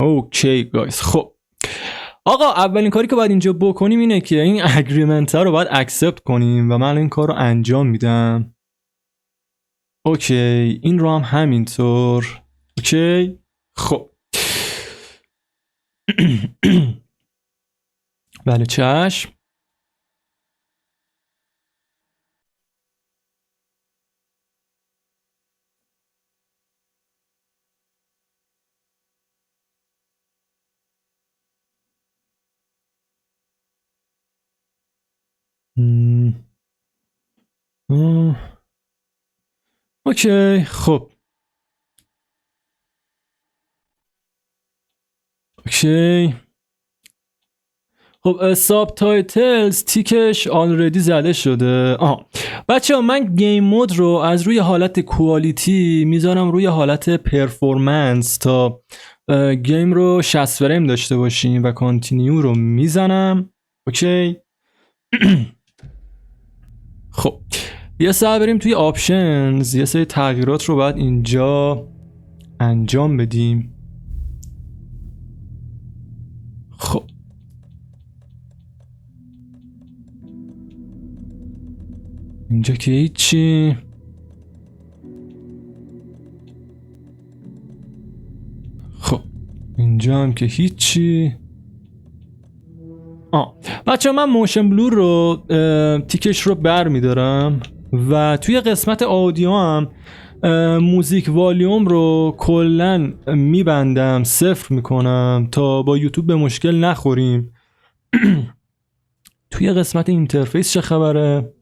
اوکی گایز. خب آقا اولین کاری که باید اینجا بکنیم اینه که این اگریمنت رو باید اکسپت کنیم و من این کار رو انجام میدم. اوکی این رو هم همینطور. اوکی خب بله چشم. اوکی خب اوکی خب ساب تایتلز تیکش آلردی زده شده. بچه ها من گیم مود رو از روی حالت کوالیتی میذارم روی حالت پرفورمنس تا گیم رو 60 فریم داشته باشیم و کانتینیو رو میزنم. اوکی خب یه سر بریم توی آپشنز، یه سری تغییرات رو باید اینجا انجام بدیم. خب اینجا که هیچی. خب اینجا هم که هیچی. بچه من موشن بلور رو تیکش رو بر میدارم و توی قسمت آدیو هم موزیک والیوم رو کلن میبندم، صفر میکنم تا با یوتیوب به مشکل نخوریم. توی قسمت اینترفیس چه خبره؟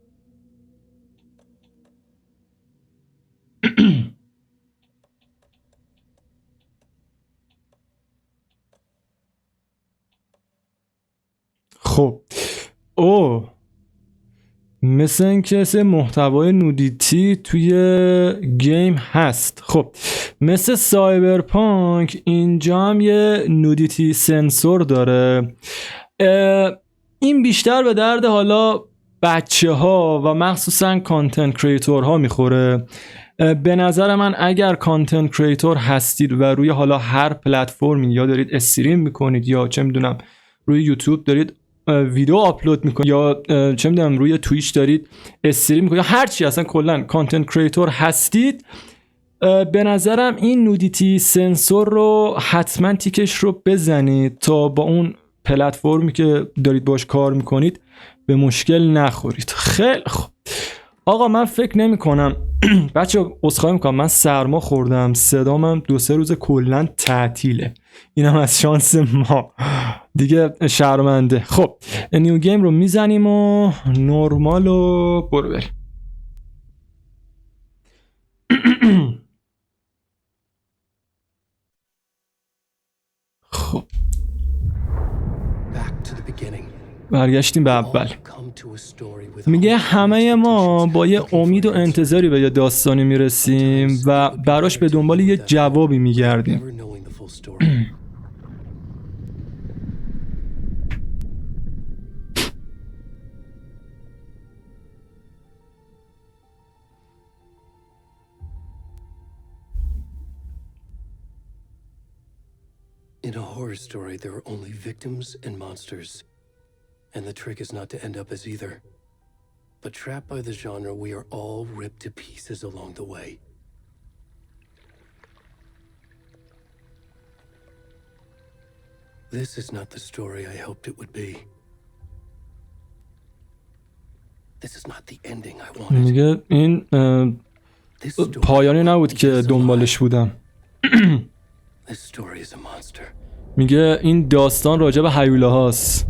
خب مثل این که سه محتوای نودیتی توی گیم هست. خب مثل سایبرپانک اینجا هم یه نودیتی سنسور داره. این بیشتر به درد حالا بچه ها و مخصوصا کانتنت کریتور ها میخوره. به نظر من اگر کانتنت کریتور هستید و روی حالا هر پلتفرمی یا دارید استریم میکنید یا چه میدونم روی یوتیوب دارید ویدیو آپلود میکنید یا چه میدونم روی تویچ دارید استریم میکنید یا هر چی اصلا کلا کانتنت کریتور هستید، به نظرم این نودیتی سنسور رو حتما تیکش رو بزنید تا با اون پلتفرمی که دارید باش کار میکنید به مشکل نخورید. خیلی خوب آقا من فکر نمی کنم بچه عذرخواهی میکنم من سرما خوردم، صدامم 2-3 روز کلا تعطیله، اینم از شانس ما دیگه شرمنده. خب نیو گیم رو میزنیم و نورمال رو برو بریم. خب برگشتیم به اول. میگه همه ما با یه امید و انتظاری به یه داستانی میرسیم و براش به دنبال یه جوابی میگردیم. In a horror story, there are only victims and monsters. And the trick is not to end up as either. But trapped by the genre, we are all ripped to pieces along the way. This is not the story I hoped it would be. This is not the ending I wanted. میگه این پایانی نبود که دنبالش بودم. This story is a monster. میگه این داستان راجع به هیولا هاست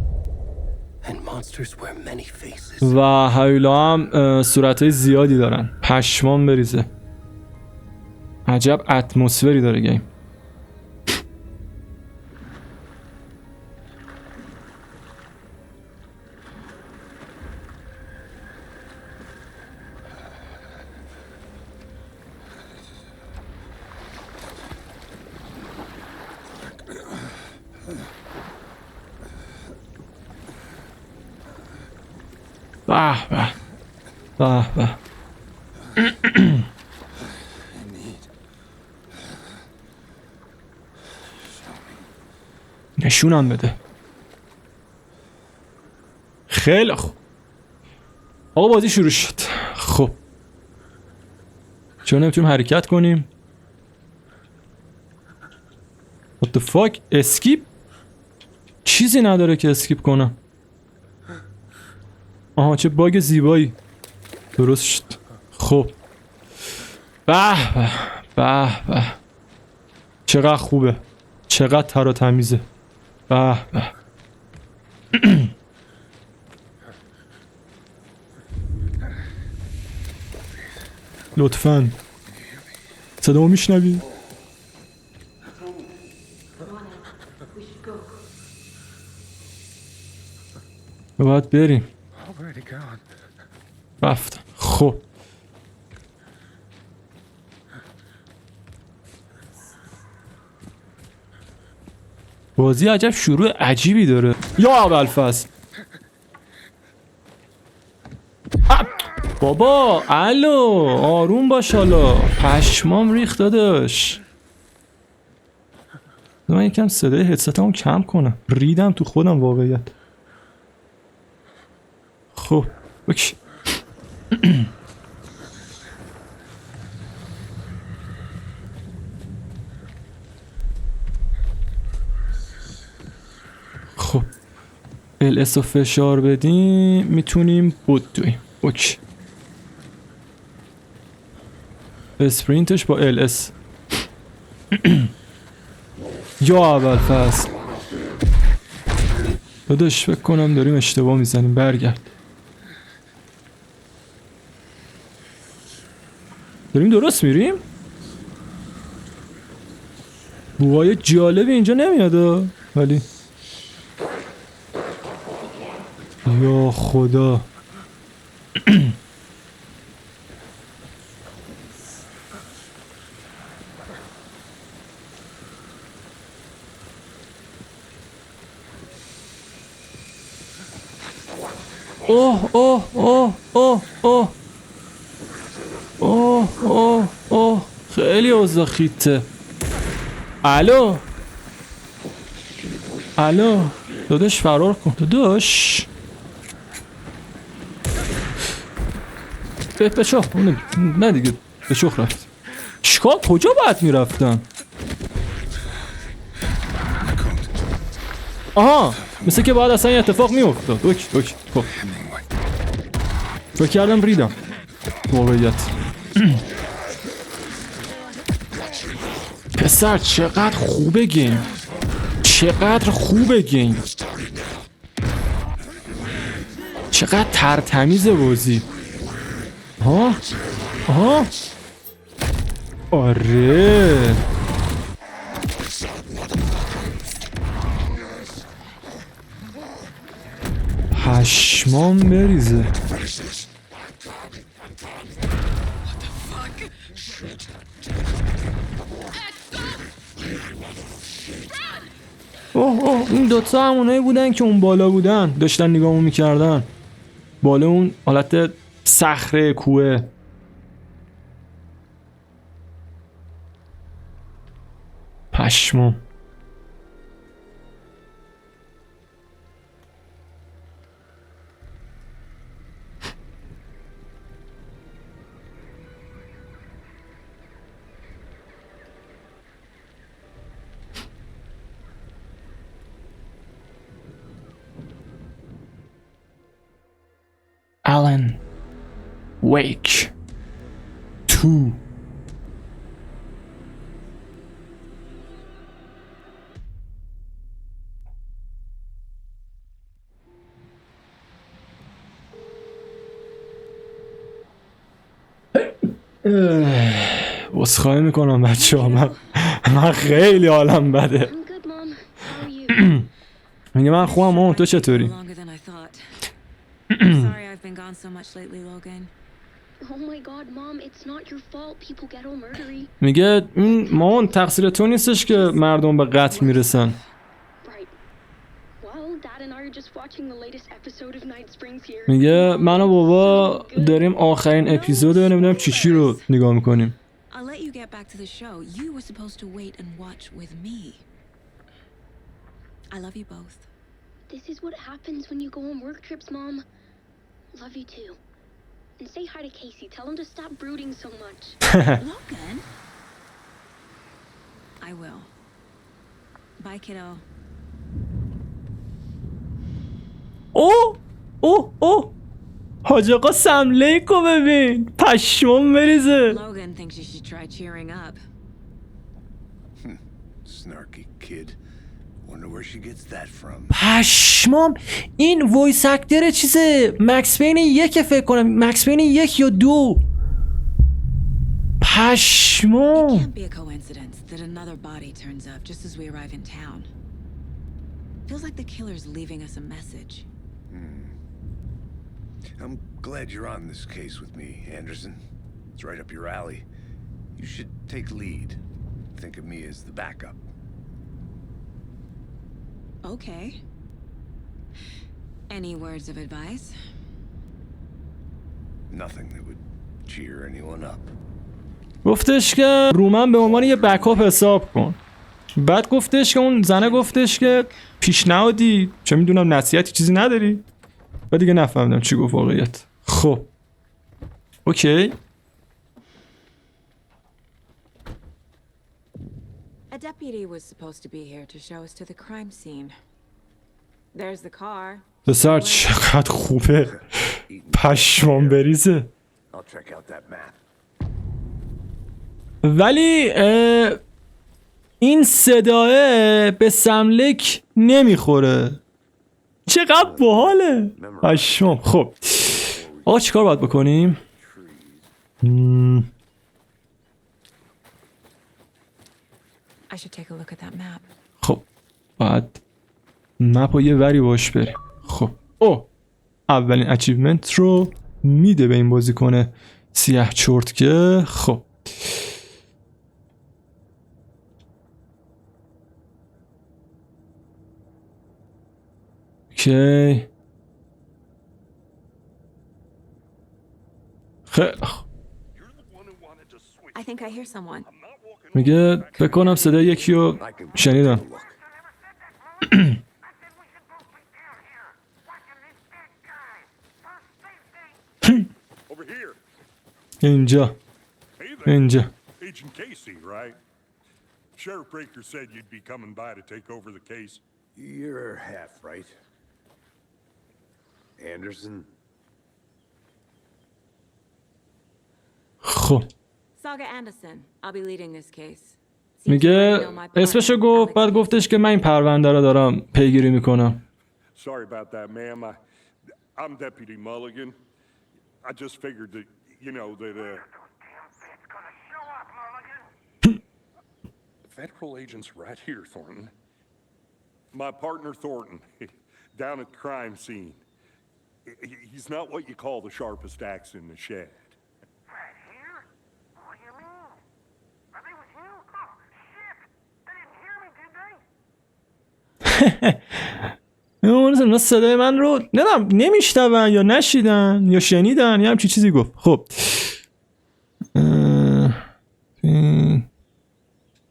و هیولا هم صورتهای زیادی دارن. پشمان بریزه، عجب اتمسفری داره گیم. به به به به. نشونم بده. خیلی خوب. آقا بازی شروع شد. خب چون نمیتونیم حرکت کنیم. What the fuck؟ اسکیپ؟ چیزی نداره که اسکیپ کنم. آها چه باگ زیبایی. درست شد. خب به به به به، چقدر خوبه، چقدر تر و تمیزه. به به. لطفاً صدامو میشنوی؟ باید بریم. رفتم. خب بازی عجب شروع عجیبی داره. یا ابوالفضل بابا الو آروم باش، حالا پشمام ریخت داداش. من یکم صدای هدستمو کم کنم، ریدم تو خودم واقعیت. خب اوکی. خب LS رو فشار بدیم میتونیم بدویم. اوکی. اسپرینتش با LS. یا ابوالفضل داداش فکر کنم داریم اشتباه میزنیم. برگرد. داریم درست میریم؟ بوهای جالبی اینجا نمیاد ولی یا خدا. اوه اوه اوه اوه اوه اوه اوه اوه خیلی اوضاع خیته. الو الو داداش فرار کن داداش. به چخ نه دیگه به چخ رفت. چیکار کجا باید میرفتم؟ آها مثل که باید اصلا این اتفاق میافتاد. اوکی اوکی. خب فکر کردم ریدم واقعیت. پسر چقدر خوبه گیم، چقدر خوبه گیم، چقدر ترتمیز بازی. ها ها آره پشمام بریزه. اوه اوه این دوتا همونایی بودن که اون بالا بودن داشتن نگاهمون میکردن. بالا اون حالت صخره کوه. پشمام. الن ویک 2. عذرخواهی میکنم بچه ها، من خیلی حالم بده. میگه من خوبم مامان، تو چطوری؟ میگه مامان تقصیر تو نیستش که مردم به قتل میرسن. میگه من و بابا داریم آخرین اپیزود رو نمیدونم چی رو نگاه میکنیم. I love you both. This is what happens when you go on work trips, Mom. Love you too. And say hi to Casey. Tell him to stop brooding so much. Logan? I will. Bye, kiddo. اوه حاج آقا سملیکو ببین پشمام بریزه. Logan thinks you should try cheering up. Snarky kid. Wonder where she gets that from. پشمام این وایس اکتر چیزه مکس پین یک فکر کنم مکس پین یک یا دو. It پشمام can't be a coincidence that another body turns up just as we arrive in town. Feels like the killer's leaving us a message. I'm glad you're on this case with me, Anderson. It's right up your alley. You should take lead. Think of me as the backup. Okay. Any words of advice? Nothing that would cheer anyone up. گفتش که رومن به عنوان یه بکاپ حساب کن. بعد گفتش که اون زنه گفتش که پیشنهادی چه میدونم نصیحتی چیزی نداری. بعد دیگه نفهمیدم چی گفت واقعیت. خب اوکی. A deputy was supposed to be here to show us to the crime scene. There's the car. پسر چقدر خوبه پشمام بریزه. I'll check out that map. ولی این صداه به سملک نمیخوره. چقدر باحاله پشمام. خب آقا چیکار باید بکنیم؟ I should take a look at that map. خب باید مپ و یه وری باش بریم. خب اولین اچیومنت رو میده به این بازیکن سیاه چرتکه. خب اوکی خیلی I think I hear someone. میگه فکر کنم صدای یکی رو شنیدم. Over here. اینجا Hey there. اینجا Agent Casey, right? Sheriff Breaker said you'd be coming by to take over the case. You're half right. Anderson? خب Saga Anderson. I'll be leading this case. Seems میگه you already know my part. اسمشو گفت بعد گفتش که من این پرونده رو دارم پیگیری میکنم. Sorry about that, ma'am. I'm Deputy Mulligan. I just figured that, you know, that, Federal agents right here, Thornton. My partner, Thornton, down at the crime scene. He's not what you call the sharpest axe in the shed. Right here? What do you mean? Are they with you? Oh, shit! They didn't hear me, did they? اون صدای من رو نمیشنون یا نشیدن یا شنیدن یا همچی چیزی گفت. خب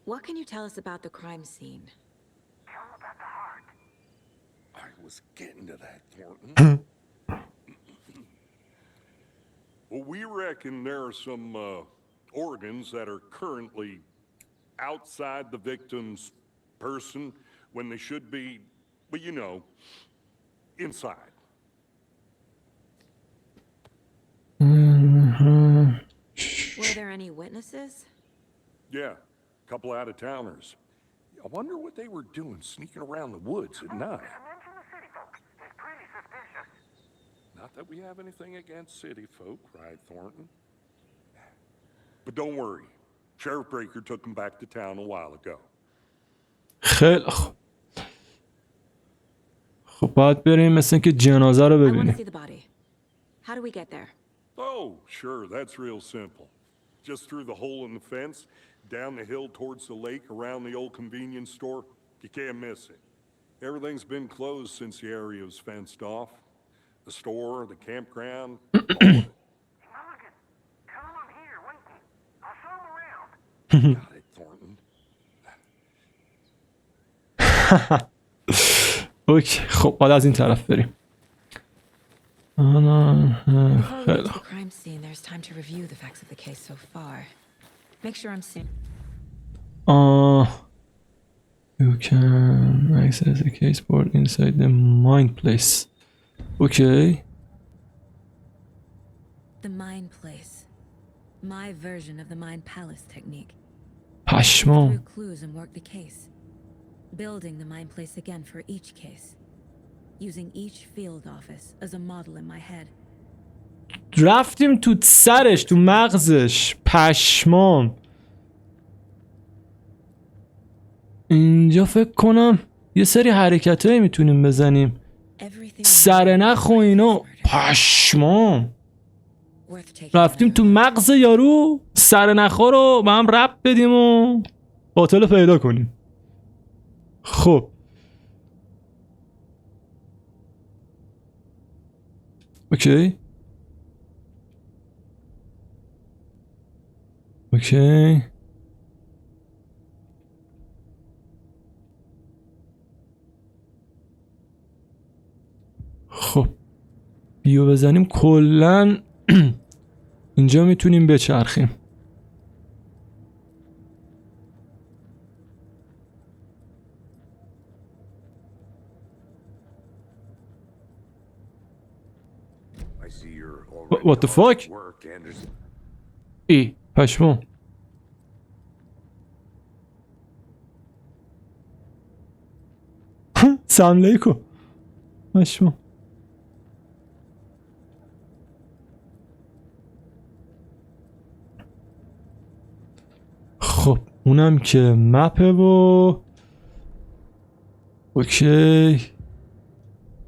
What can you tell us about the crime scene? Tell them about the heart. I was getting to that, Thornton. Well, we reckon there are some organs that are currently outside the victim's person when they should be, well, you know, inside. Were there any witnesses? Yeah, a couple out-of-towners. I wonder what they were doing sneaking around the woods at night. Mention the city folks. It's pretty suspicious. Not that we have anything against city folk, right, Thornton? But don't worry. Sheriff Breaker took them back to town a while ago. خیلی خوب. خب باید بریم مثل اینکه جنازه رو I want to ببینیم. see the body. How do we get there? Oh, sure, that's real simple. Just through the hole in the fence, down the hill towards the lake, around the old convenience store. You can't miss it. Everything's been closed since the area was fenced off. The store, the campground, all of it. Mulligan, tell them I'm here, waiting. I'll show them around. Got it, Thornton. اوکی خب بعد از این طرف بریم. Before we خیلی get to خوب. the crime scene, there's time to review the facts of the case so far. Make sure I'm seeing. You can access the case board inside the mine place. Okay. The Mind Place. My version of the Mind Palace technique. پشمام. Through clues and work the case. Building the Mind Place again for each case. Using each field office as a model in my head. رفتیم تو سرش تو مغزش. پشمام. اینجا فکر کنم یه سری حرکتایی میتونیم بزنیم. Everything سرنخ و اینا. پشمام. worth taking. رفتیم تو مغز یارو سرنخا رو با هم ربط بدیم و قاتل رو پیدا کنیم. خب اوکی اوکی خب بیو بزنیم کلن اینجا میتونیم بچرخیم. I see you're already What the hard at fuck? work, Anderson. ای پشمام. سلام علیکم. پشمام. خب اونم که مپه و اوکی.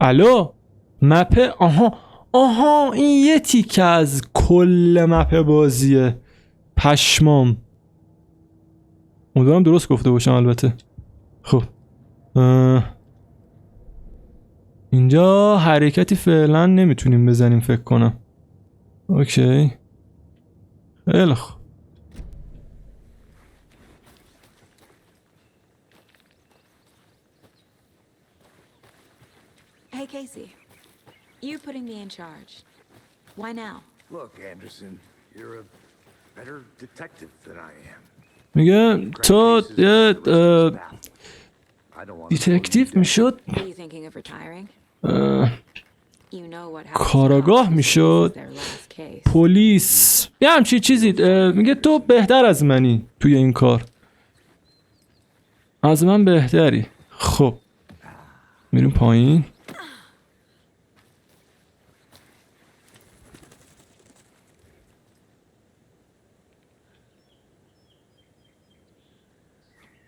الو مپه. آها این یه تیکه از کل مپ بازیه. پشمام. امیدوارم درست گفته باشم البته. خب اینجا حرکتی فعلا نمیتونیم بزنیم فکر کنم. اوکی خیلی خوب. Hey Casey, you putting me in charge. Why now? Look, Anderson, you're a better detective than I am. میگه تو یه I don't want to دیتکتیو میشد. Are you thinking of retiring? You know what happens. کاراگاه میشد. Their last case. پلیس یه همچی چیزی. میگه تو بهتر از منی توی این کار. از من بهتری. خب میریم پایین.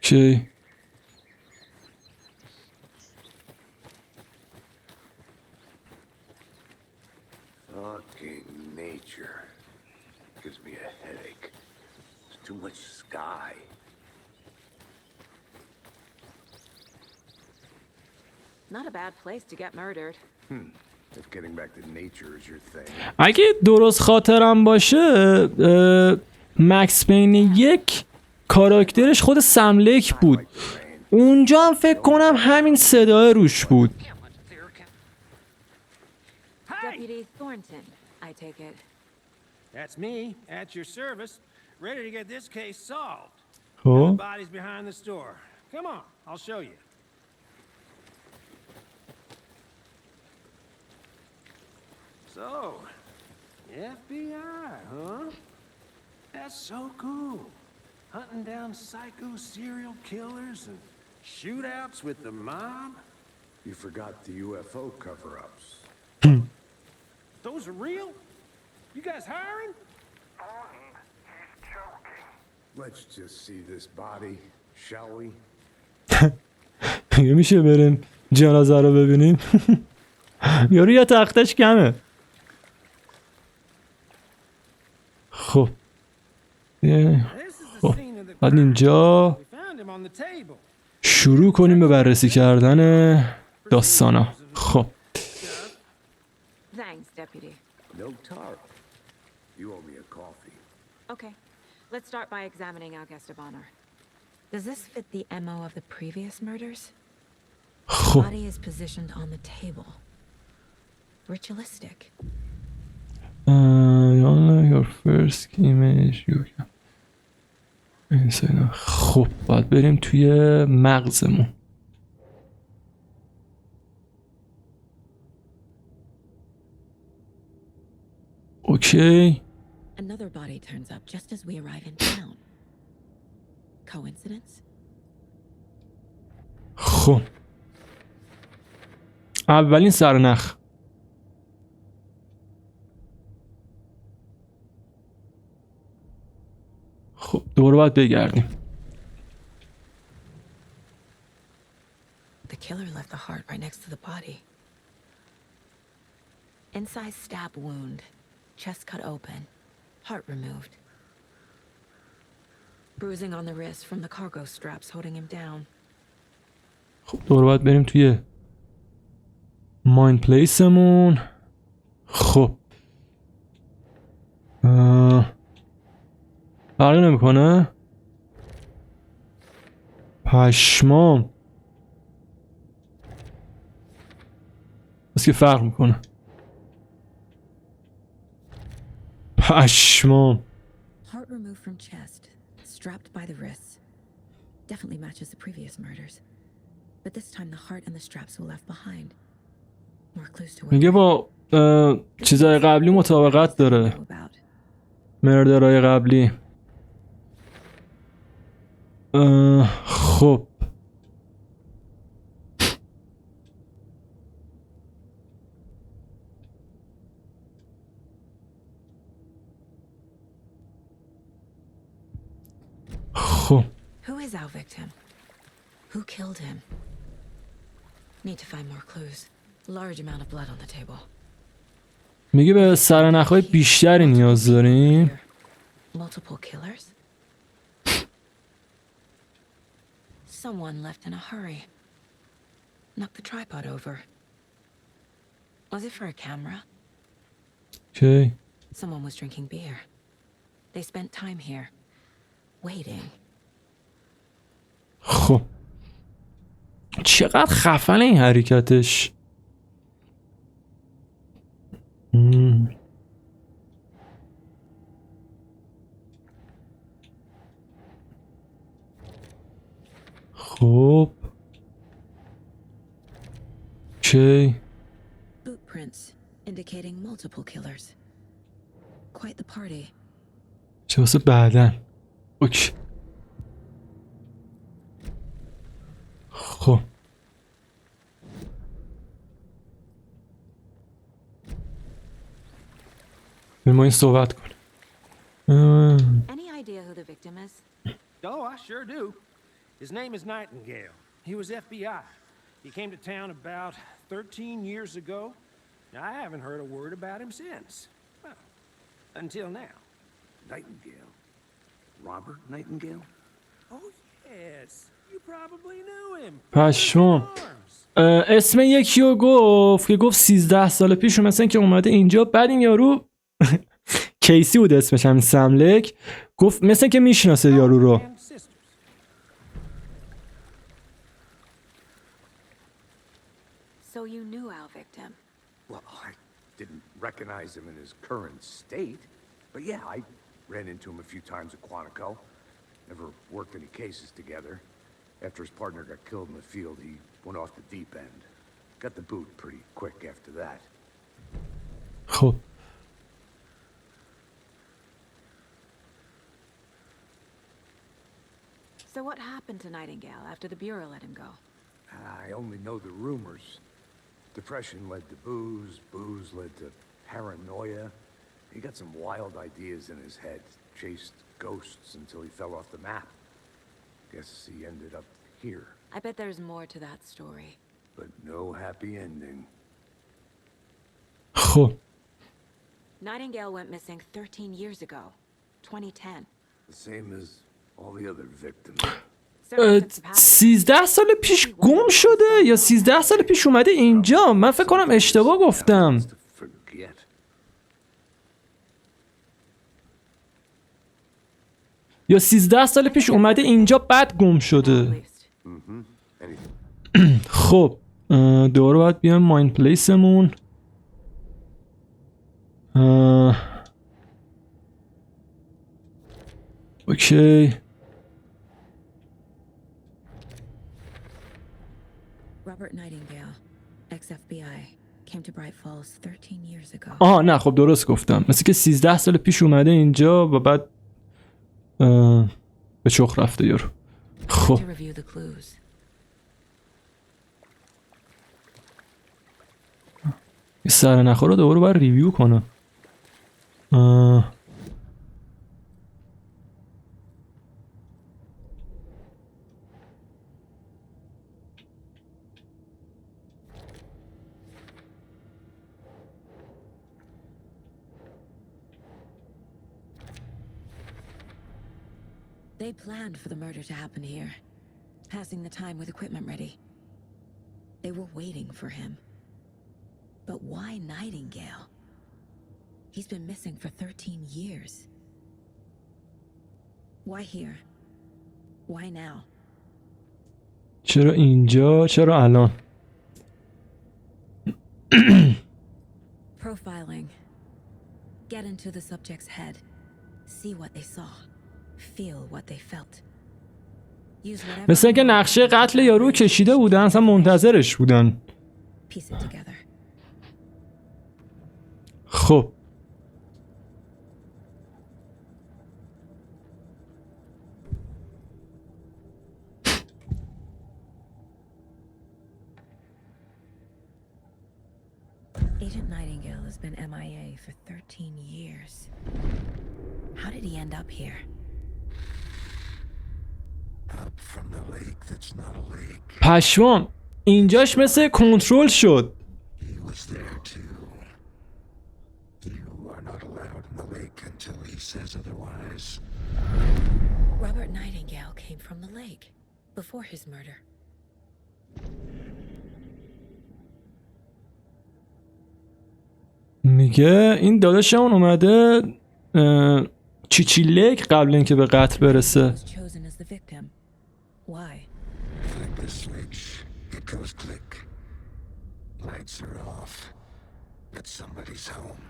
اوکی Fucking nature gives me a headache. There's too much sky. Not a bad place to get murdered. If getting back to nature is your thing. اگه درست خاطرم باشه مکس پین یک کاراکترش خود سم لیک بود. اونجا هم فکر کنم همین صدای روش بود. Deputy Thornton, I take it. That's me, at your service, ready to get this case solved. خب The body's behind the store. Come on, I'll show you. So, FBI, huh? That's so cool. Hunting down psycho serial killers and shootouts with the mob. You forgot the UFO cover-ups. Those are real? You guys hiring? Thornton, he's joking. Let's just see this body, shall we? میشه بریم جنازه رو ببینیم. یارو یا تختش کمه. خب خب بعد اینجا We found him on the table. شروع کنیم به بررسی کردن داستانا. خب Thanks, Deputy. No tarp. You owe me a coffee. Okay, let's start by examining our guest of honor. Does this fit the MO of the previous murders? خب body is positioned on the table. Ritualistic. your first image you can. خب باید بریم توی مغزمون. اوکی. Another body turns up just as we arrive in town. Coincidence? خب اولین سرنخ. خب دوباره باید بگردیم. The killer left the heart right next to the body. Inside stab wound, chest cut open, heart removed. Bruising on the wrist from the cargo straps holding him down. خب دوباره باید بریم توی ماین پلیسمون. خب فرقی نمیکنه. پشمام. بس که فرق میکنه. پشمام. Heart removed from chest, strapped by the wrists. Definitely matches the previous murders. But this time the heart and the straps were left behind. More clues to میگه با چیزای قبلی مطابقت داره. مردرهای قبلی. خب خب Who is our victim? Who killed him? Need to find more clues. Large amount of blood on the table. میگه به سرنخ‌های بیشتری نیاز داریم. Multiple killers? Someone left in a hurry. Knocked the tripod over. Was it for a camera? Okay. Someone was drinking beer. They spent time here, waiting. خب چقدر خفنه این حرکتش. خب چی؟ Boot prints indicating multiple killers. Quite the party. چه واسه بعدن. اوکی. خب بریم ما این صحبت کنیم. Any idea who the victim is? Oh, I sure do. His name is Nightingale. He was FBI. He came to town about 13 years ago. I haven't heard a word about him since. Well, until now. Nightingale? Robert Nightingale? Oh, yes. You probably knew him. پشمام. اسم یکی رو گفت که گفت 13 سال پیش مثلا که اومده اینجا. بعد این یارو کیسی بود اسمش، همین سملک، گفت مثلا که میشناسه یارو رو. So you knew our victim. Well, I didn't recognize him in his current state. But yeah, I ran into him a few times at Quantico. Never worked any cases together. After his partner got killed in the field, he went off the deep end. Got the boot pretty quick after that. خب So what happened to Nightingale after the Bureau let him go? I only know the rumors. Depression led to booze, booze led to paranoia. He got some wild ideas in his head, chased ghosts until he fell off the map. Guess he ended up here. I bet there's more to that story. But no happy ending. خب Nightingale went missing 13 years ago, 2010. The same as all the other victims. 13 سال پیش گم شده یا 13 سال پیش اومده اینجا؟ من فکر کنم اشتباه گفتم. یا 13 سال پیش اومده اینجا بعد گم شده. خب دوباره باید بیایم ماین پلیسمون. اوکی. Robert Nightingale, ex-FBI, came to Bright Falls 13 years ago. آها نه خب درست گفتم، مثل که 13 سال پیش اومده اینجا و بعد به چخ رفته یارو. خب To review the clues. یه سر نخور رو دوباره باید ریویو کنم. They planned for the murder to happen here, passing the time with equipment ready. They were waiting for him. But why Nightingale? He's been missing for 13 years. Why here? Why now? چرا اینجا؟ چرا الان؟ Profiling. Get into the subject's head. See what they saw. Feel what they felt. Use whatever. مثل اینکه نقشه قتل یارو کشیده بودن، اصلا منتظرش بودن. Piece it together. خب Agent Nightingale has been MIA for 13 years. How did he end up here? Up from the lake that's not a lake. پشمام اینجاش مثل کنترل شد. He was there too. You are not allowed in the lake until he says otherwise. Robert Nightingale came from the lake before his murder. میگه این داداشمون اومده چیچی لیک قبل اینکه به قتل برسه. Was chosen as the victim. Why? Flick the switch. It goes click. Lights are off. But somebody's home.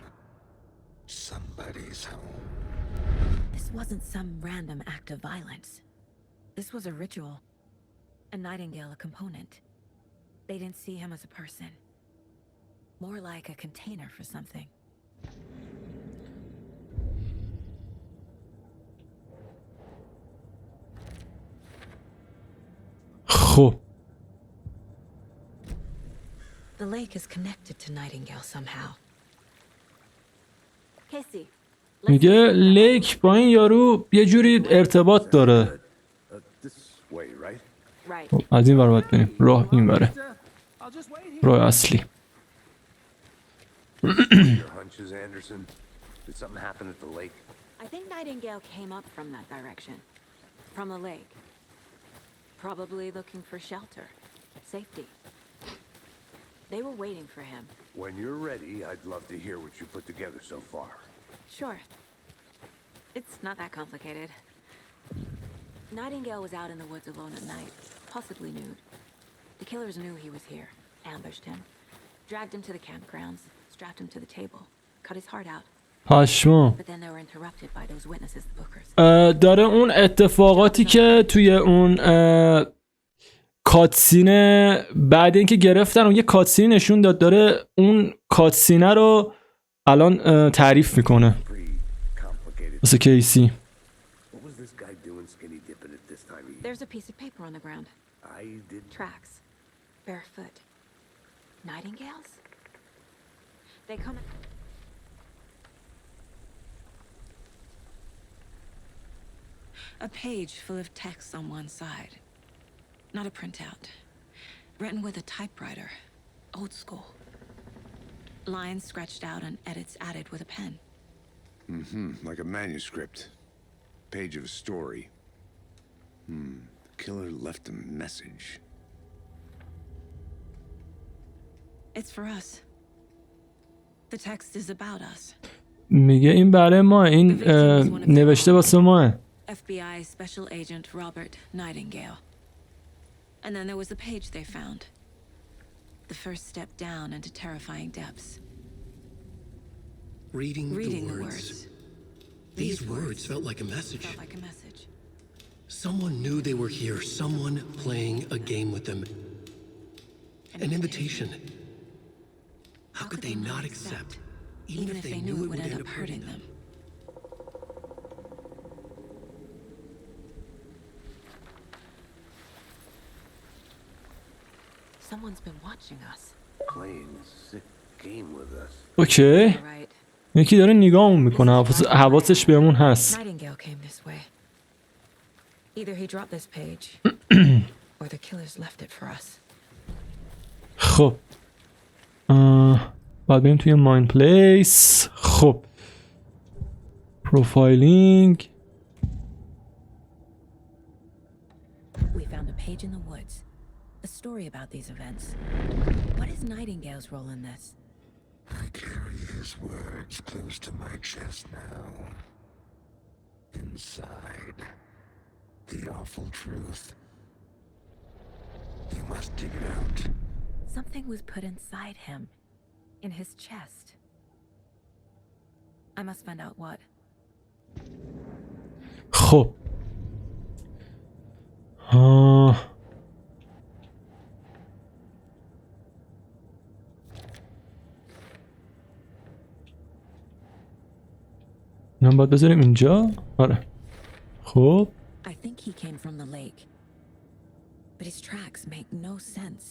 Somebody's home. This wasn't some random act of violence. This was a ritual. A Nightingale a component. They didn't see him as a person. More like a container for something. خب The lake is connected to Nightingale somehow. Casey, میگه لیک با این یارو یه جوری ارتباط داره. This way, right? Right. خب، از این ور باید بریم. راه این وره. I'll just wait here. راه اصلی. Your hunches, Anderson? Did something happen at the lake? I think Nightingale came up from that direction. From the lake. Probably looking for shelter. Safety. They were waiting for him. When you're ready, I'd love to hear what you put together so far. Sure. It's not that complicated. Nightingale was out in the woods alone at night, possibly nude. The killers knew he was here, ambushed him, dragged him to the campgrounds, strapped him to the table, cut his heart out. پشمام. But then they were interrupted by those witnesses, the bookers. داره اون اتفاقاتی که توی اون کاتسین بعد اینکه گرفتن اون یه کاتسین نشون داد، داره اون کاتسینه رو الان تعریف میکنه Pretty complicated. واسه کیسی. What was this guy doing skinny dipping at this time of year? There's a piece of paper on the ground. I did. Tracks. Barefoot. Nightingales? They come... A page full of text on one side. Not a printout. Written with a typewriter. Old school. Lines scratched out and edits added with a pen. Like a manuscript. Page of a story. The killer left a message. It's for us. The text is about us. میگه این برای ما، این نوشته واسه ما. FBI Special Agent Robert Nightingale. And then there was the page they found. The first step down into terrifying depths. Reading The words. These words felt like a message. Felt like a message. Someone knew they were here. Someone playing a game with them. An invitation. How could they not accept, even if they knew it would end up hurting them? Someone's been watching us. Playing a sick game with us. اوکی. Right. یکی داره نگاهمون میکنه. حواسش بهمون هست. Nightingale came this way. Either he dropped this page, or the killers left it for us. خب باید بریم توی ماین پلیس. خب پروفایلینگ. We found a page in the woods. A story about these events. What is Nightingale's role in this? I carry his words close to my chest now. Inside, the awful truth. You must dig it out. Something was put inside him. In his chest. I must find out what. خب اینم باید بذاریم اینجا. آره خب I think he came from the lake. But his tracks make no sense.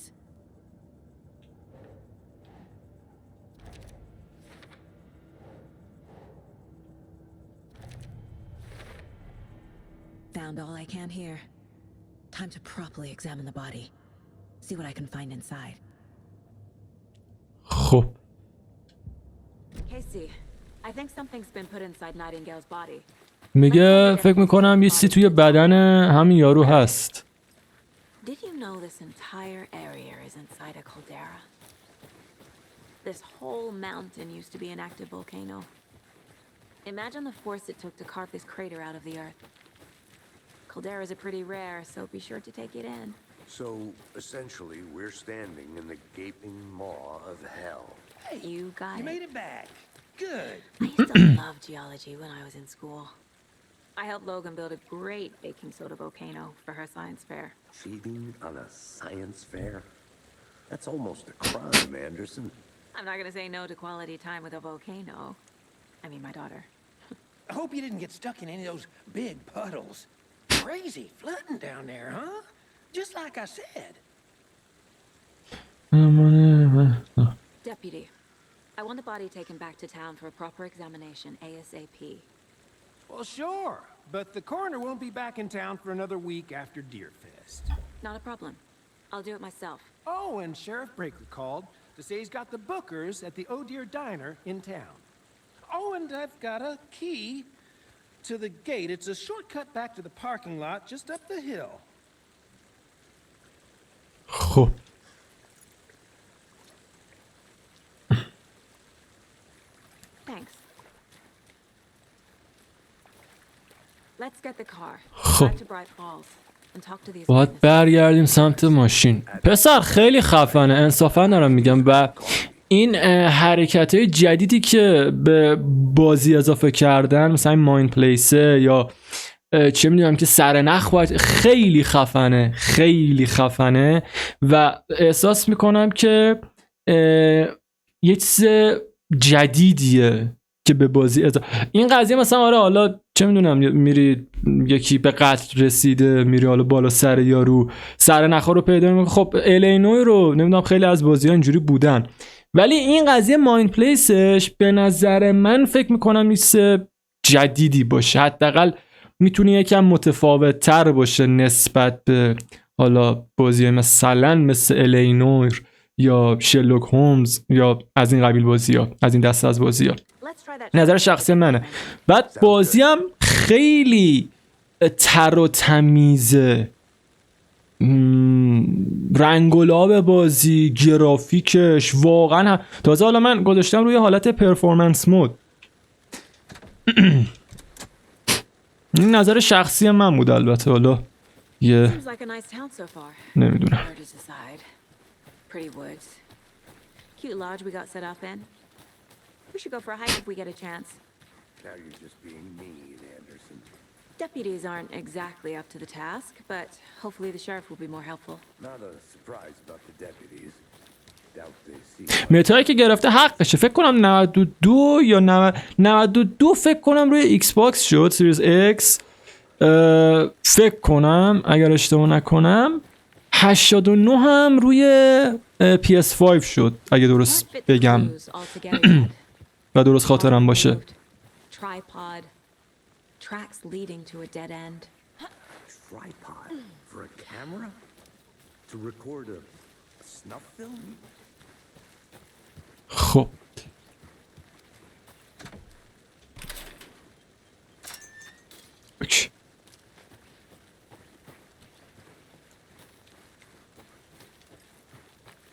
Found all I can here. Time to properly examine the body. See what I can find inside. خب Casey, I think something's been put inside Nightingale's body. میگه فکر میکنم یه چیزی توی بدن همین یارو هست. Did you know this entire area is inside a caldera? This whole mountain used to be an active volcano. Imagine the force it took to carve this crater out of the earth. Calderas are pretty rare, so be sure to take it in. So, essentially, we're standing in the gaping maw of hell. Hey, You got you it. made it back. Good. I used to love geology when I was in school. I helped Logan build a great baking soda volcano for her science fair. Cheating on a science fair? That's almost a crime, Anderson. I'm not gonna say no to quality time with a volcano. I mean, my daughter. I hope you didn't get stuck in any of those big puddles. Crazy flooding down there, huh? Just like I said. Deputy, I want the body taken back to town for a proper examination ASAP. Well, sure, but the coroner won't be back in town for another week after Deerfest. Not a problem. I'll do it myself. Oh, and Sheriff Breaker called to say he's got the bookers at the Oh Dear Diner in town. Oh, and I've got a key to the gate. It's a shortcut back to the parking lot just up the hill. خب Thanks. Let's get the car. خب. Drive to Bright Falls and talk to these باید witnesses. برگردیم سمت ماشین. پسر خیلی خفنه، انصافا دارم میگم. و این حرکت های جدیدی که به بازی اضافه کردن، مثلا این ماین پلیسه یا چه میدونم که سرنخ باید، خیلی خفنه، خیلی خفنه. و احساس میکنم که یه چیز جدیدیه که به بازی این قضیه مثلا آره حالا چه میدونم میری یکی به قتل رسیده، میری حالا بالا سر یارو سرنخا رو پیدا میکنی. خب الینوی رو نمیدونم خیلی از بازی‌ها اینجوری بودن، ولی این قضیه ماین پلیسش به نظر من فکر میکنم نیست جدیدی باشه، حداقل میتونه یکم متفاوت تر باشه نسبت به حالا بازی مثلا مثل الینور یا شرلوک هومز یا از این قبیل بازی‌ها، از این دسته از بازی‌ها. نظر شخصی منه. بعد بازی هم خیلی تر و تمیزه، رنگ و لعاب بازی، گرافیکش واقعا تازه حالا من گذاشتم روی حالت پرفورمنس مود. این نظر شخصی من بود، البته حالا یه Seems like a nice town so far. نمیدونم. Murders aside, pretty woods, Cute lodge we got set up in. We should go for a hike if we get a chance. Now you're just being mean, Anderson. Deputies aren't exactly up to the task, but hopefully the sheriff will be more helpful. Not a surprise about the deputies. Doubt they see. متایی که گرفته حقشه. فکر کنم 92 یا 92 فکر کنم روی ایکس باکس شد، سیریز ایکس. فکر کنم اگر اشتباه نکنم 89 هم روی PS5 شد اگه درست بگم و درست خاطرم باشه. Tripod. Tracks leading to a dead end. Tripod for a camera? To record a snuff film? خب اوکی.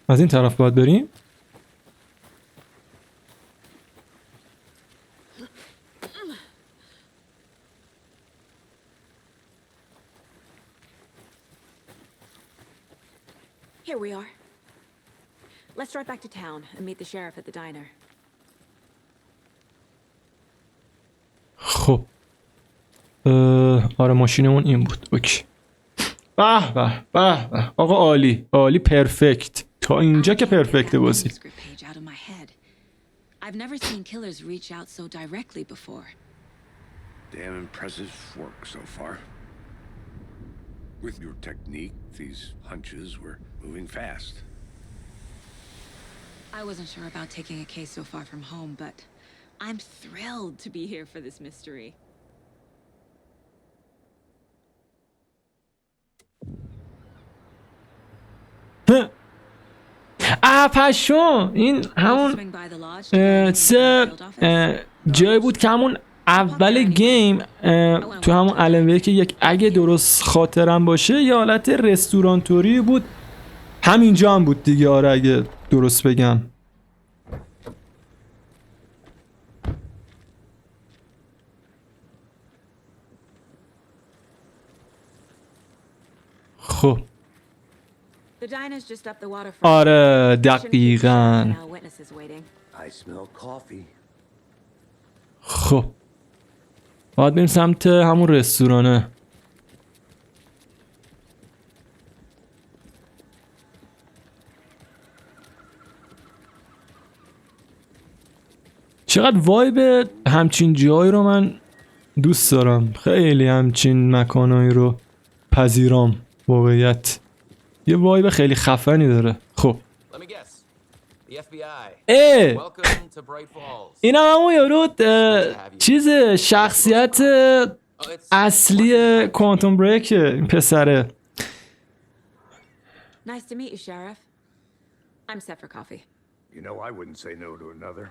از این طرف باید بریم. Here we are. Let's drive back to town and meet the sheriff at the diner. خب آره ماشینمون این بود. اوکی. به به به به آقا عالی عالی پرفکت. تا اینجا که پرفکته بازی. I've never seen killers reach out so directly before. Damn impressive work so far. With your technique, these hunches were moving fast. I wasn't sure about taking a case so far from home, but I'm thrilled to be here for this mystery. پشم این همون سه جای بود که همون اول گیم تو همون الن ویک یک اگه درست خاطرم باشه یه حالت رستورانتوری بود. همینجا هم بود دیگه آره اگه درست بگم. خب آره دقیقاً. خب باید بریم سمت همون رستورانه. چقدر وایب همچین جایی رو من دوست دارم. خیلی همچین مکانایی رو پذیرام. واقعیت یه وایب خیلی خفنی داره. خب این همون یارو چیز شخصیت اصلی کوانتوم بریک این پسره. Nice to meet you, Sheriff. I'm set for coffee. You know I wouldn't say no to another.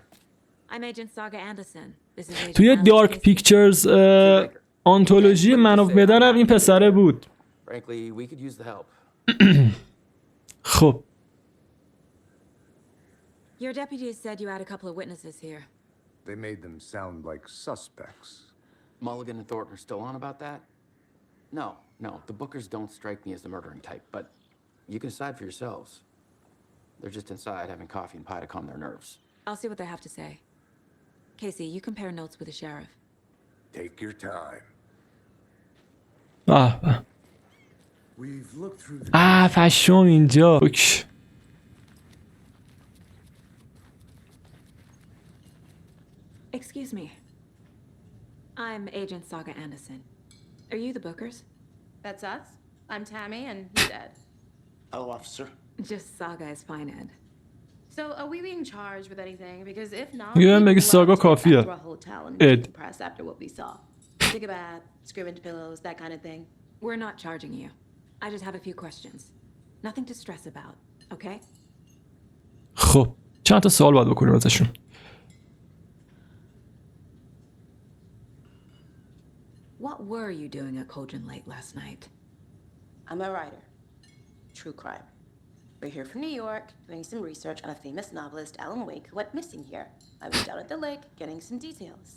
I'm Agent Saga Anderson. This is Agent توی دارک پیکچرز آنتولوژی من آف مدن هم این پسره بود. Frankly, we could use the help. خب Your deputies said you had a couple of witnesses here. They made them sound like suspects. Mulligan and Thornton are still on about that? No, the Bookers don't strike me as the murdering type, but you can decide for yourselves. They're just inside having coffee and pie to calm their nerves. I'll see what they have to say. Casey, you compare notes with the sheriff. Take your time. We've looked through the پشم اینجا. اوکی. Excuse me. I'm Agent Saga Anderson. Are you the Bookers? That's us. I'm Tammy, and you're dead. Hello, officer. Just Saga is fine, Ed. So, are we being charged with anything? Because if not, Yeah, we make will Saga have to coffee, take back to our hotel and Ed. decompress after what we saw. Take a bath, scream into pillows, that kind of thing. We're not charging you. I just have a few questions. Nothing to stress about, okay? خب چند تا سوال باید بکنیم ازشون. What were you doing at Cauldron Lake last night? I'm a writer. True crime. We're here from New York, doing some research on a famous novelist, Alan Wake, who went missing here. I was down at the lake, getting some details.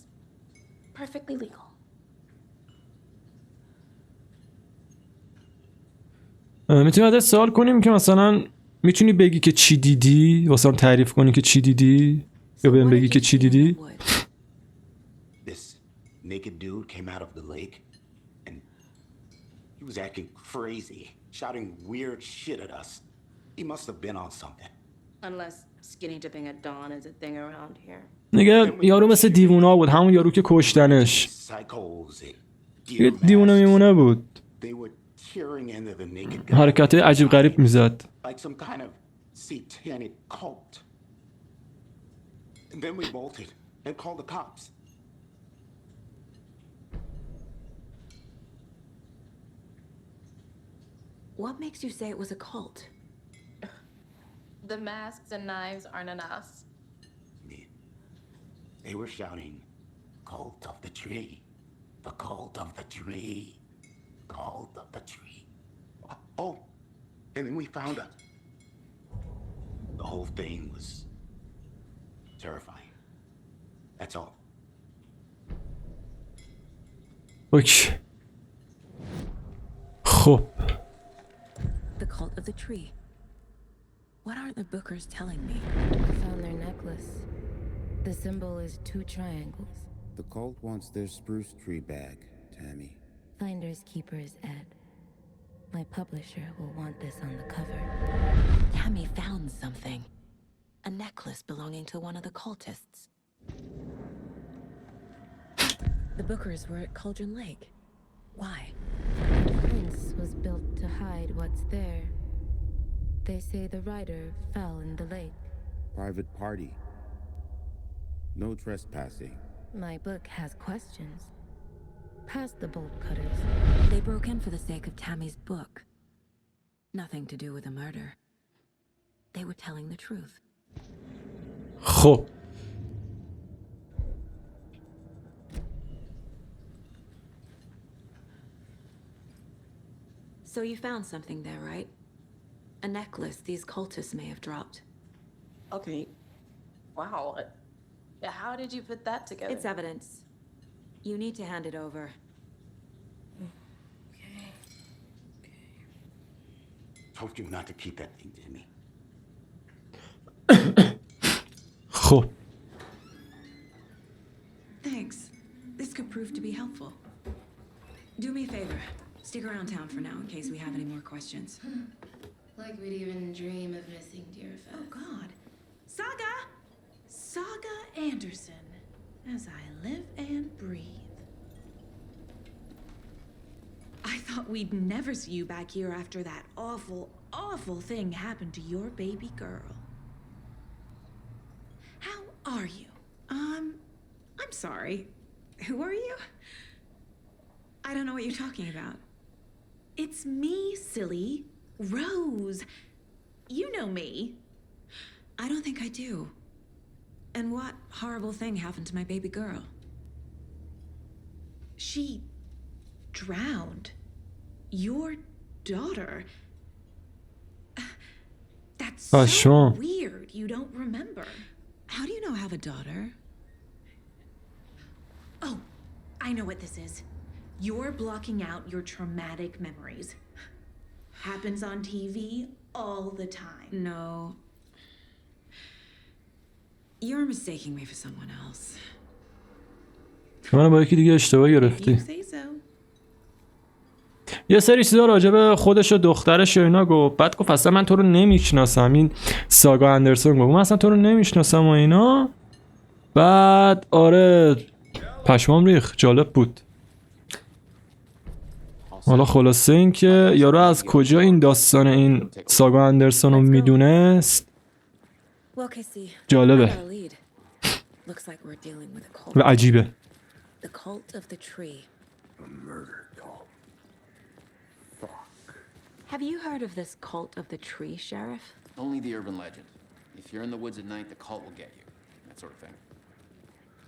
Perfectly legal. میتونیم ازش سوال کنیم که مثلا میتونی بگی که چی دیدی؟ واسه هم تعریف کنی که چی دیدی؟ یا بهم بگی که چی دیدی؟ This naked dude came out of the lake and he was acting crazy, shouting weird shit at us. He must have been on something. Unless skinny dipping at dawn is a thing around here. نگه یارو مثل دیوونا بود، همون یارو که کشتنش. Psychos, یه دیوونه میمونه بود. they were tearing into the naked guy حرکت عجیب غریب میزد. like some kind of satanic cult. And then we bolted and called the cops. What makes you say it was a cult? The masks and knives aren't enough. They were shouting, "Cult of the tree, the cult of the tree, cult of the tree." Oh, and then we found out. The whole thing was terrifying. That's all. اوکی. خب. The cult of the tree. What aren't the bookers telling me? I found their necklace. The symbol is 2 triangles. The cult wants their spruce tree bag, Tammy. Finders keepers, Ed. My publisher will want this on the cover. Tammy found something. A necklace belonging to one of the cultists. The bookers were at Cauldron Lake. Why? The prince was built to hide what's there. They say the rider fell in the lake. Private party. No trespassing. My book has questions. Past the bolt cutters. They broke in for the sake of Tammy's book. Nothing to do with the murder. They were telling the truth. خب. So you found something there, right? A necklace these cultists may have dropped. Okay. Wow. How did you put that together? It's evidence. You need to hand it over. Okay. Told you not to keep that thing, Jimmy. خب. Thanks. This could prove to be helpful. Do me a favor. Stick around town for now in case we have any more questions. Like we'd even dream of missing dear Fez. Oh, God. Saga! Saga Anderson. As I live and breathe. I thought we'd never see you back here after that awful, awful thing happened to your baby girl. How are you? I'm sorry. Who are you? I don't know what you're talking about. It's me, silly. Rose. You know me. I don't think I do. And what horrible thing happened to my baby girl? She drowned. Your daughter. That's so weird. You don't remember. How do you know I have a daughter? Oh, I know what this is. You're blocking out your traumatic memories. Happens on TV all the time. No. You're mistaking me for someone else. منو با یکی دیگه اشتباه گرفتی. You say so. یه سری چیزا راجع به خودش و دخترش و اینا گفت. بعد گفت اصلا من تو رو نمیشناسم. این ساگا اندرسون گفت من اصلا تو رو نمیشناسم و اینا. بعد آره پشمام ریخ. جالب بود. حالا خلاصه این که یارو از کجا این داستان این ساگا اندرسون رو میدونست جالبه و عجیبه. The cult of the tree. A murder cult. Fuck. Have you heard of this cult of the tree, Sheriff? Only the urban legend. If you're in the woods at night, the cult will get you. That sort of thing.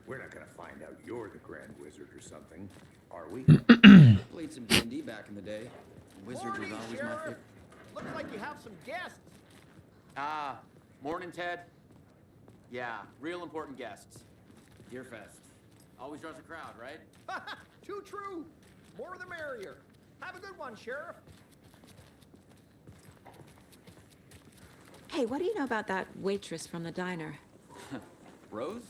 We're not gonna find out you're the Grand Wizard or something, are we? Played some D&D back in the day. Wizard was always my favorite. Looks like you have some guests. Morning, Ted. Yeah, real important guests. Deer Fest. Always draws a crowd, right? Too true. More the merrier. Have a good one, Sheriff. Hey, what do you know about that waitress from the diner? Rose?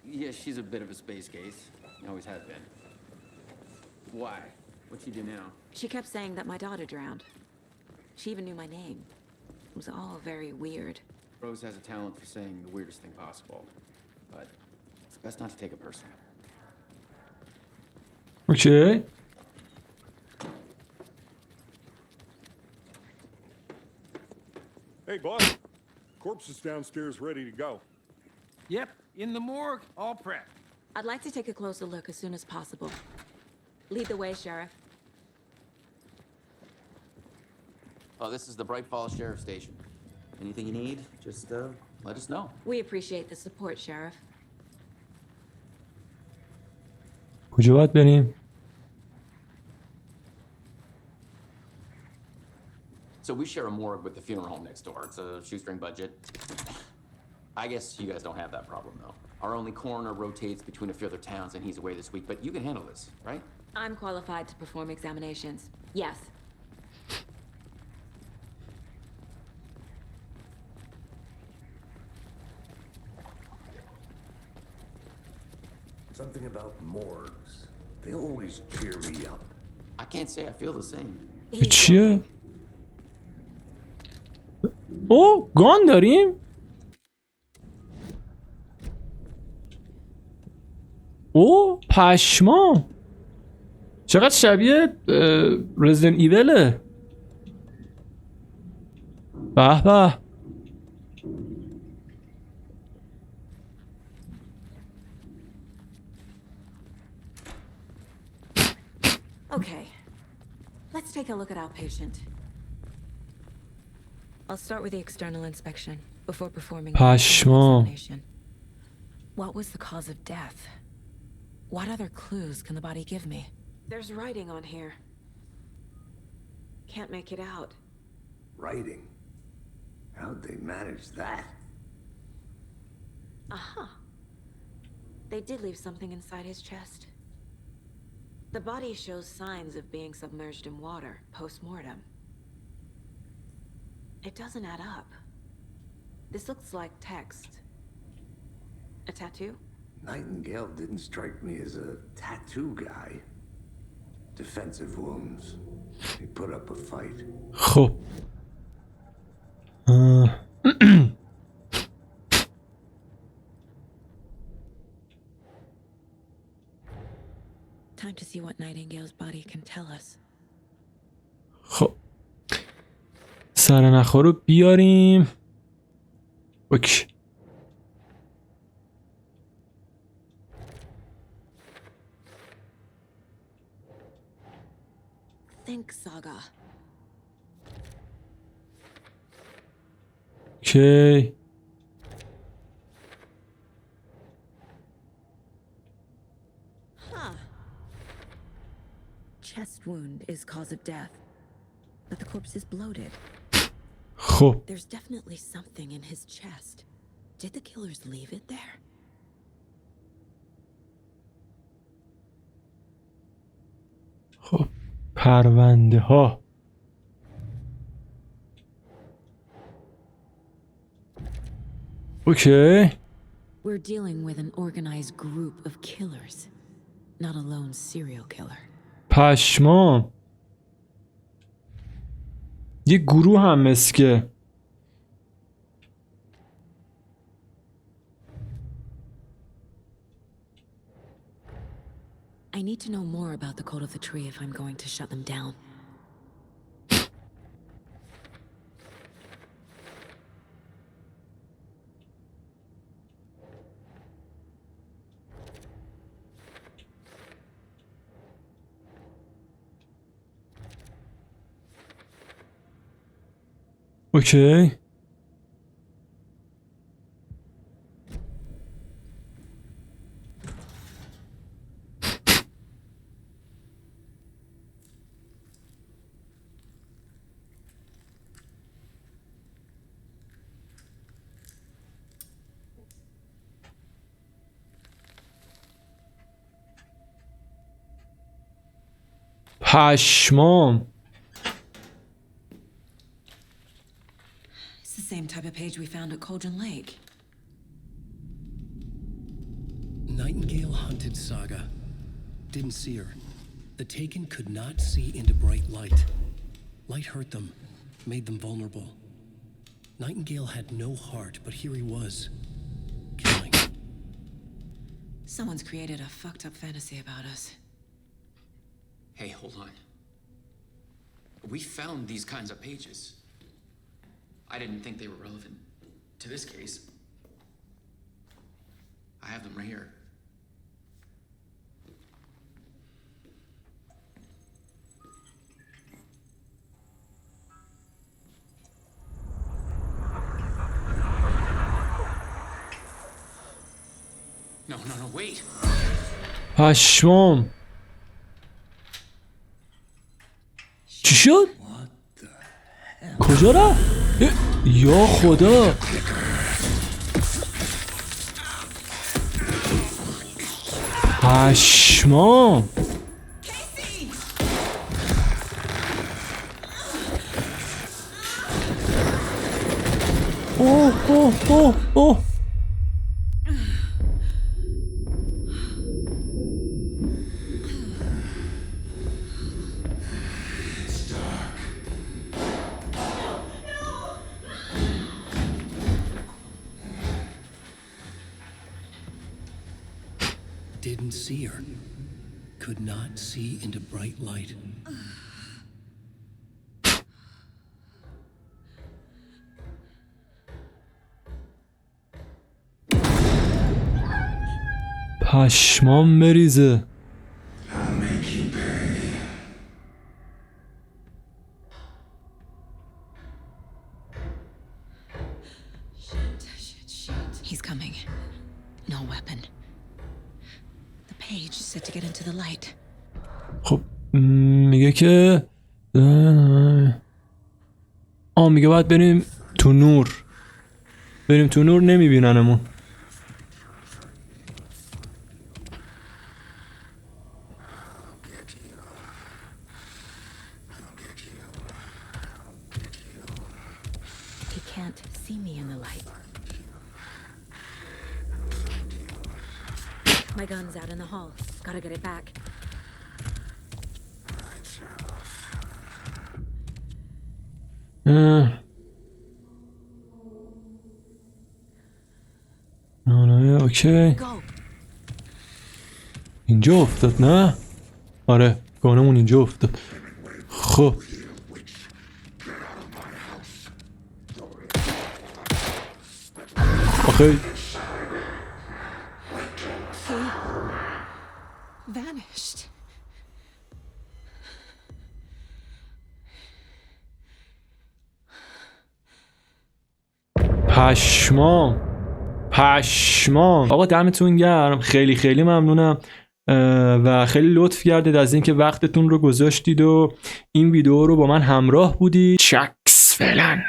Yeah, she's a bit of a space case. Always has been. Why? What'd she do now? She kept saying that my daughter drowned. She even knew my name. It was all very weird. Rose has a talent for saying the weirdest thing possible. But it's best not to take it personal. اوکی. Hey, boss. Corpse is downstairs ready to go. Yep, in the morgue, all prepped. I'd like to take a closer look as soon as possible. Lead the way, Sheriff. Oh, this is the Bright Falls Sheriff Station. Anything you need, just let us know. We appreciate the support, Sheriff. کجا باید بریم؟ So we share a morgue with the funeral home next door. It's a shoestring budget. I guess you guys don't have that problem, though. Our only coroner rotates between a few other towns, and he's away this week, but you can handle this, right? I'm qualified to perform examinations. Yes. Something about morgues. They always cheer me up. I can't say I feel the same. چیه؟ او گان داریم؟ او پشما چقدر شبیه رزیدنت ایوله. به به. Okay. Let's take a look at our patient. I'll start with the external inspection before performing the پشما. examination. What was the cause of death? What other clues can the body give me? There's writing on here. Can't make it out. Writing? How'd they manage that? Aha. They did leave something inside his chest. The body shows signs of being submerged in water post-mortem. It doesn't add up. This looks like text. A tattoo? Nightingale didn't strike me as a tattoo guy. Defensive wounds. He put up a fight. خب. Time to see what Nightingale's body can tell us. خب. سرنخا رو بیاریم. اوکی. Think Saga. اوکی. Huh. Chest wound is cause of death, but the corpse is bloated. خب. There's definitely something in his chest. Did the killers leave it there? خب. پرونده ها. اوکی. We're dealing with an organized group of killers, not a lone serial killer. پشمام. یه گروه هم مسکه. I need to know more about the code of the tree if I'm going to shut them down. اوکی. پشمام. It's the same page we found at Cauldron Lake. Nightingale Hunted Saga. Didn't see her. The Taken could not see into bright light. Light hurt them, made them vulnerable. Nightingale had no heart, but here he was, killing. Someone's created a fucked up fantasy about us. Hey, hold on. We found these kinds of pages. I didn't think they were relevant to this case. I have them right here. No, wait. پشمام. چی شد؟ کجا رفت؟ یا خدا. پشمام. اوه. Didn't see her. Could not see into bright light. پشمام بریزه. He's coming. No weapon. The page said to get into the light. خب میگه که میگه باید بریم تو نور. بریم تو نور نمیبیننمون. He can't see me in the light. My gun's out in the hall. Gotta get it back. نه اوکی. اینجا افتاد نه؟ آره گانمون اینجا افتاد. خب آخه Vanished. پشمام. آقا دمتون گرم. خیلی ممنونم و خیلی لطف کردید از اینکه وقتتون رو گذاشتید و این ویدیو رو با من همراه بودید. چکس فعلا.